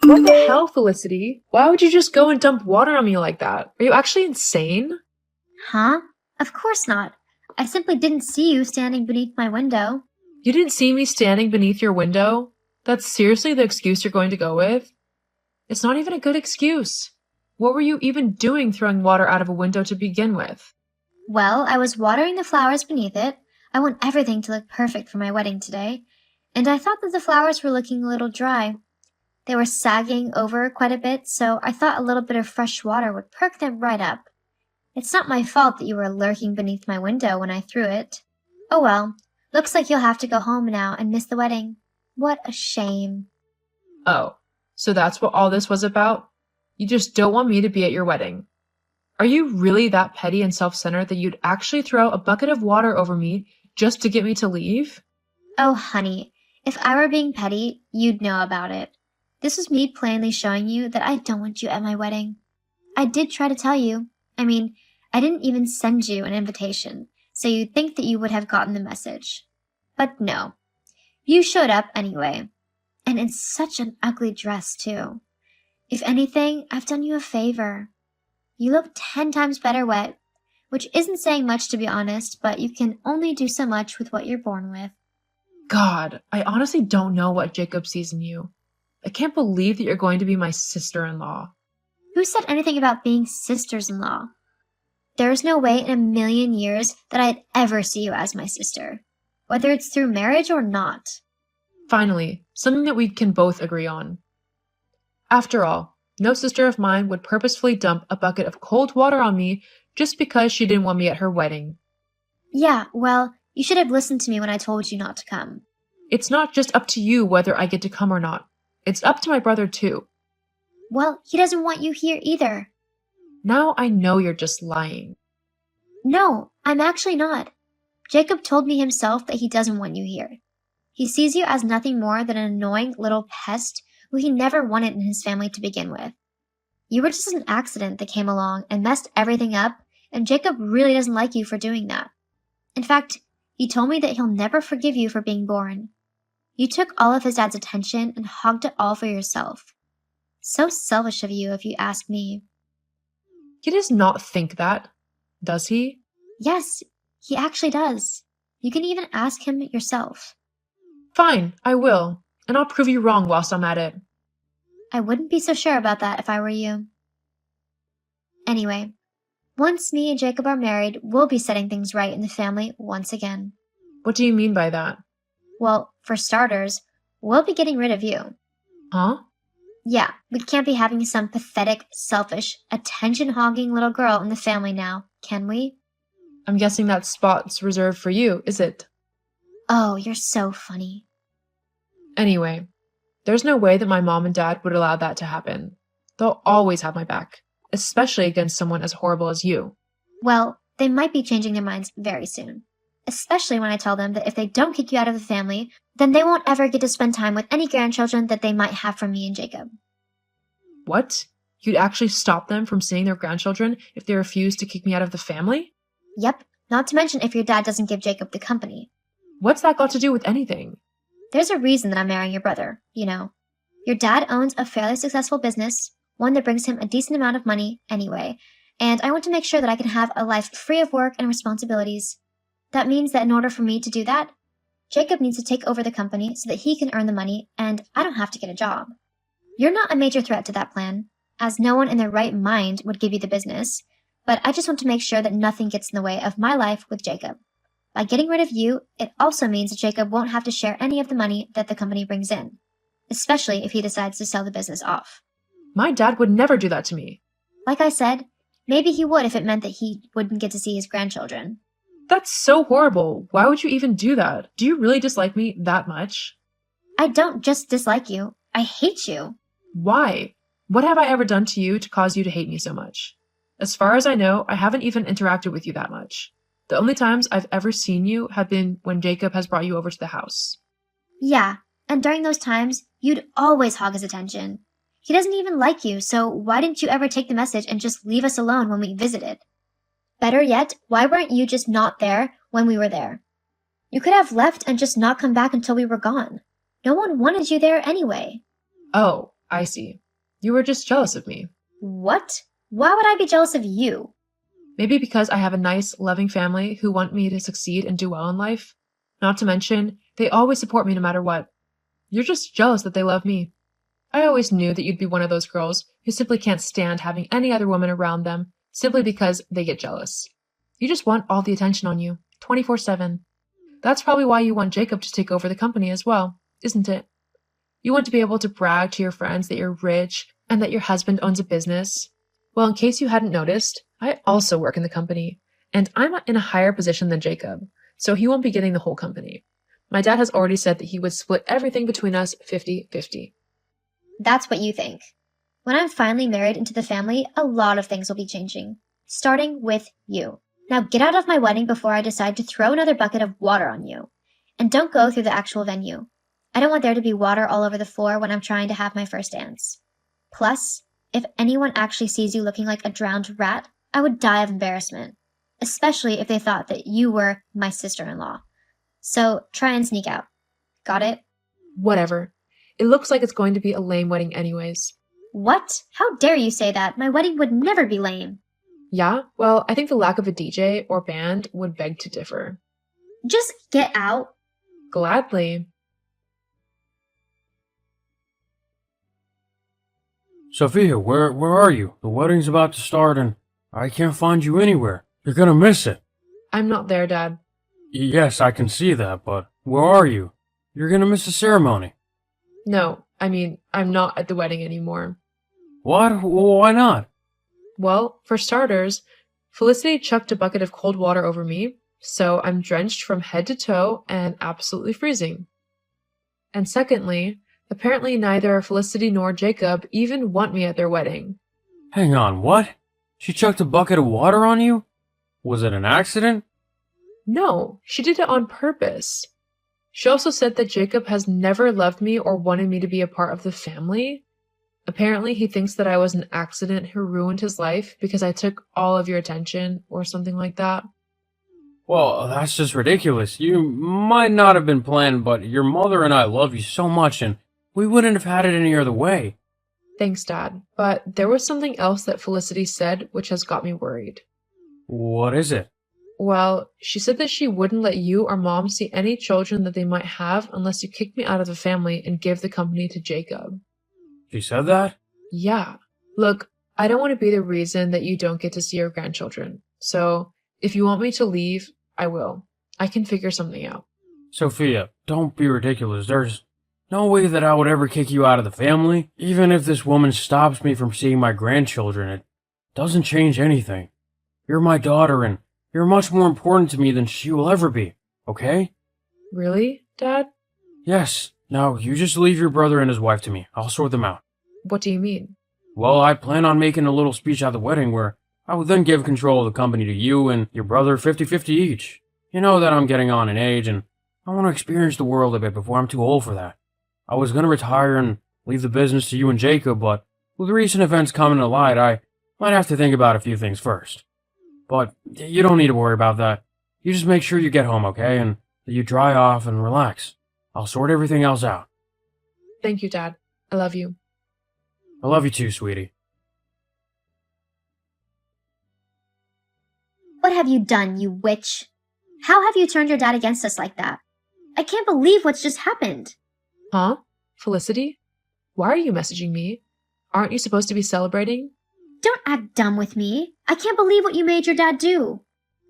What the hell, Felicity? Why would you just go and dump water on me like that? Are you actually insane? Huh? Of course not. I simply didn't see you standing beneath my window. You didn't see me standing beneath your window? That's seriously the excuse you're going to go with? It's not even a good excuse. What were you even doing throwing water out of a window to begin with? Well, I was watering the flowers beneath it. I want everything to look perfect for my wedding today. And I thought that the flowers were looking a little dry. They were sagging over quite a bit, so I thought a little bit of fresh water would perk them right up. It's not my fault that you were lurking beneath my window when I threw it. Oh well, looks like you'll have to go home now and miss the wedding. What a shame. Oh, so that's what all this was about? You just don't want me to be at your wedding. Are you really that petty and self-centered that you'd actually throw a bucket of water over me just to get me to leave? Oh, honey, if I were being petty, you'd know about it. This was me plainly showing you that I don't want you at my wedding. I did try to tell you. I didn't even send you an invitation, so you'd think that you would have gotten the message. But no. You showed up anyway. And in such an ugly dress, too. If anything, I've done you a favor. You look 10 times better wet, which isn't saying much to be honest, but you can only do so much with what you're born with. God, I honestly don't know what Jacob sees in you. I can't believe that you're going to be my sister-in-law. Who said anything about being sisters-in-law? There's no way in a million years that I'd ever see you as my sister, whether it's through marriage or not. Finally, something that we can both agree on. After all, no sister of mine would purposefully dump a bucket of cold water on me just because she didn't want me at her wedding. Yeah, well, you should have listened to me when I told you not to come. It's not just up to you whether I get to come or not. It's up to my brother too. Well, he doesn't want you here either. Now I know you're just lying. No, I'm actually not. Jacob told me himself that he doesn't want you here. He sees you as nothing more than an annoying little pest who he never wanted in his family to begin with. You were just an accident that came along and messed everything up, and Jacob really doesn't like you for doing that. In fact, he told me that he'll never forgive you for being born. You took all of his dad's attention and hogged it all for yourself. So selfish of you, if you ask me. He does not think that, does he? Yes, he actually does. You can even ask him yourself. Fine, I will, and I'll prove you wrong whilst I'm at it. I wouldn't be so sure about that if I were you. Anyway, once me and Jacob are married, we'll be setting things right in the family once again. What do you mean by that? Well, for starters, we'll be getting rid of you. Huh? Yeah, we can't be having some pathetic, selfish, attention-hogging little girl in the family now, can we? I'm guessing that spot's reserved for you, is it? Oh, you're so funny. Anyway, there's no way that my mom and dad would allow that to happen. They'll always have my back, especially against someone as horrible as you. Well, they might be changing their minds very soon. Especially when I tell them that if they don't kick you out of the family, then they won't ever get to spend time with any grandchildren that they might have from me and Jacob. What? You'd actually stop them from seeing their grandchildren if they refuse to kick me out of the family? Yep, not to mention if your dad doesn't give Jacob the company. What's that got to do with anything? There's a reason that I'm marrying your brother, you know. Your dad owns a fairly successful business, one that brings him a decent amount of money anyway, and I want to make sure that I can have a life free of work and responsibilities. That means that in order for me to do that, Jacob needs to take over the company so that he can earn the money and I don't have to get a job. You're not a major threat to that plan, as no one in their right mind would give you the business, but I just want to make sure that nothing gets in the way of my life with Jacob. By getting rid of you, it also means that Jacob won't have to share any of the money that the company brings in, especially if he decides to sell the business off. My dad would never do that to me. Like I said, maybe he would if it meant that he wouldn't get to see his grandchildren. That's so horrible. Why would you even do that? Do you really dislike me that much? I don't just dislike you. I hate you. Why? What have I ever done to you to cause you to hate me so much? As far as I know, I haven't even interacted with you that much. The only times I've ever seen you have been when Jacob has brought you over to the house. Yeah, and during those times, you'd always hog his attention. He doesn't even like you, so why didn't you ever take the message and just leave us alone when we visited? Better yet, why weren't you just not there when we were there? You could have left and just not come back until we were gone. No one wanted you there anyway. Oh, I see. You were just jealous of me. What? Why would I be jealous of you? Maybe because I have a nice, loving family who want me to succeed and do well in life. Not to mention, they always support me no matter what. You're just jealous that they love me. I always knew that you'd be one of those girls who simply can't stand having any other woman around them simply because they get jealous. You just want all the attention on you, 24/7. That's probably why you want Jacob to take over the company as well, isn't it? You want to be able to brag to your friends that you're rich and that your husband owns a business. Well, in case you hadn't noticed, I also work in the company, and I'm in a higher position than Jacob, so he won't be getting the whole company. My dad has already said that he would split everything between us 50-50. That's what you think. When I'm finally married into the family, a lot of things will be changing. Starting with you. Now get out of my wedding before I decide to throw another bucket of water on you. And don't go through the actual venue. I don't want there to be water all over the floor when I'm trying to have my first dance. Plus, if anyone actually sees you looking like a drowned rat, I would die of embarrassment. Especially if they thought that you were my sister-in-law. So try and sneak out. Got it? Whatever. It looks like it's going to be a lame wedding anyways. What? How dare you say that? My wedding would never be lame. Yeah? Well, I think the lack of a DJ or band would beg to differ. Just get out. Gladly. Sophia, where are you? The wedding's about to start and I can't find you anywhere. You're gonna miss it. I'm not there, Dad. Yes, I can see that, but where are you? You're gonna miss the ceremony. No, I'm not at the wedding anymore. What? Why not? Well, for starters, Felicity chucked a bucket of cold water over me, so I'm drenched from head to toe and absolutely freezing. And secondly, apparently neither Felicity nor Jacob even want me at their wedding. Hang on, what? She chucked a bucket of water on you? Was it an accident? No, she did it on purpose. She also said that Jacob has never loved me or wanted me to be a part of the family. Apparently, he thinks that I was an accident who ruined his life because I took all of your attention or something like that. Well, that's just ridiculous. You might not have been planned, but your mother and I love you so much and we wouldn't have had it any other way. Thanks, Dad. But there was something else that Felicity said which has got me worried. What is it? Well, she said that she wouldn't let you or Mom see any children that they might have unless you kicked me out of the family and give the company to Jacob. She said that? Yeah. Look, I don't want to be the reason that you don't get to see your grandchildren. So, if you want me to leave, I will. I can figure something out. Sophia, don't be ridiculous. There's no way that I would ever kick you out of the family. Even if this woman stops me from seeing my grandchildren, it doesn't change anything. You're my daughter and you're much more important to me than she will ever be, okay? Really, Dad? Yes. Now, you just leave your brother and his wife to me. I'll sort them out. What do you mean? Well, I plan on making a little speech at the wedding where I would then give control of the company to you and your brother 50-50 each. You know that I'm getting on in age and I want to experience the world a bit before I'm too old for that. I was going to retire and leave the business to you and Jacob, but with recent events coming to light, I might have to think about a few things first. But you don't need to worry about that. You just make sure you get home, okay? And that you dry off and relax. I'll sort everything else out. Thank you, Dad. I love you. I love you too, sweetie. What have you done, you witch? How have you turned your dad against us like that? I can't believe what's just happened. Huh? Felicity? Why are you messaging me? Aren't you supposed to be celebrating? Don't act dumb with me. I can't believe what you made your dad do.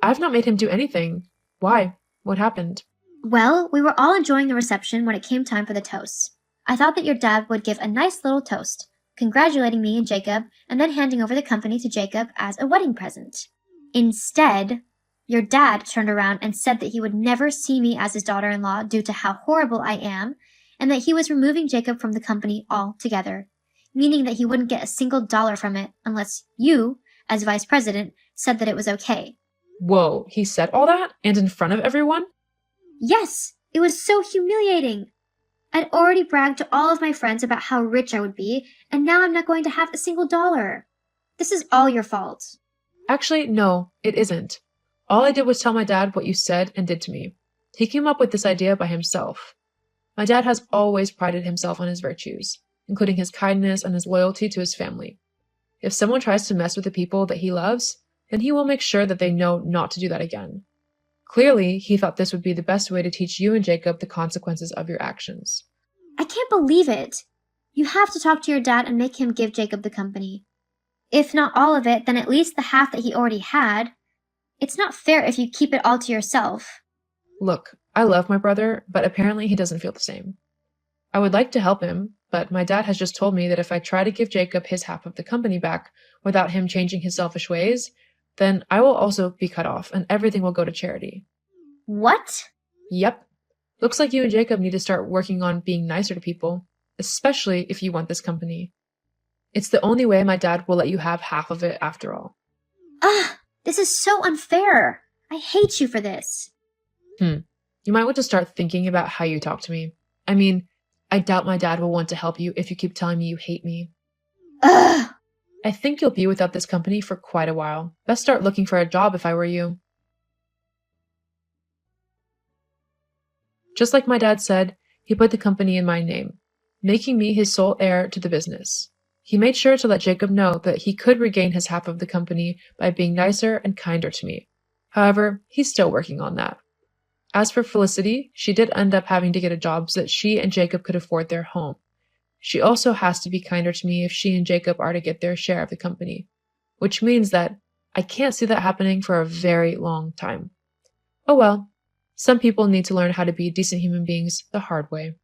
I've not made him do anything. Why? What happened? Well, we were all enjoying the reception when it came time for the toast. I thought that your dad would give a nice little toast, congratulating me and Jacob, and then handing over the company to Jacob as a wedding present. Instead, your dad turned around and said that he would never see me as his daughter-in-law due to how horrible I am, and that he was removing Jacob from the company altogether, meaning that he wouldn't get a single dollar from it unless you, as vice president, said that it was okay. Whoa, he said all that? And in front of everyone? Yes, it was so humiliating. I'd already bragged to all of my friends about how rich I would be, and now I'm not going to have a single dollar. This is all your fault. Actually, no, it isn't. All I did was tell my dad what you said and did to me. He came up with this idea by himself. My dad has always prided himself on his virtues. including his kindness and his loyalty to his family. If someone tries to mess with the people that he loves, then he will make sure that they know not to do that again. Clearly, he thought this would be the best way to teach you and Jacob the consequences of your actions. I can't believe it. You have to talk to your dad and make him give Jacob the company. If not all of it, then at least the half that he already had. It's not fair if you keep it all to yourself. Look, I love my brother, but apparently he doesn't feel the same. I would like to help him, but my dad has just told me that if I try to give Jacob his half of the company back without him changing his selfish ways, then I will also be cut off and everything will go to charity. What? Yep. Looks like you and Jacob need to start working on being nicer to people, especially if you want this company. It's the only way my dad will let you have half of it after all. Ugh, this is so unfair. I hate you for this. You might want to start thinking about how you talk to me. I mean, I doubt my dad will want to help you if you keep telling me you hate me. Ugh! I think you'll be without this company for quite a while. Best start looking for a job if I were you. Just like my dad said, he put the company in my name, making me his sole heir to the business. He made sure to let Jacob know that he could regain his half of the company by being nicer and kinder to me. However, he's still working on that. As for Felicity, she did end up having to get a job so that she and Jacob could afford their home. She also has to be kinder to me if she and Jacob are to get their share of the company, which means that I can't see that happening for a very long time. Oh well, some people need to learn how to be decent human beings the hard way.